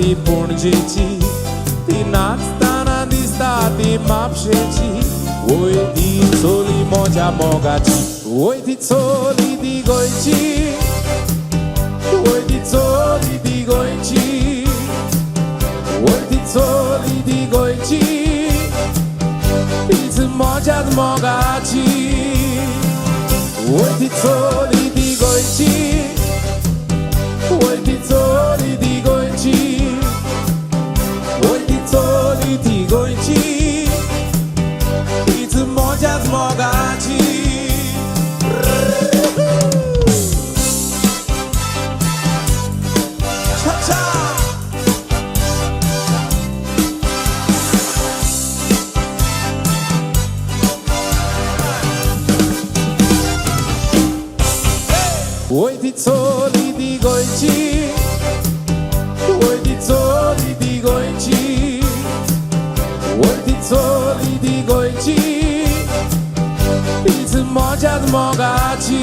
ती पणजेची ती नाचताना दिसता ती म्हापशेची ओय ती चोली म्हज्या मोगाची ओय ती चोली ती गोंयची ओय ती चोली ती गोंयची ओय ती चोली ती गोंयची तीच म्हज्याच मोगाची ओय ती चोली ती गोंयची ओय ती चोली ती गोंयची ओय ती चोली ती गोंयची तीच म्हज्याच मोगाची ओय ती चोली ती गोंयची ओय ती चोली ती गोंयची ओय ती चोली ती गोंयची तीच म्हज्याच मोगाची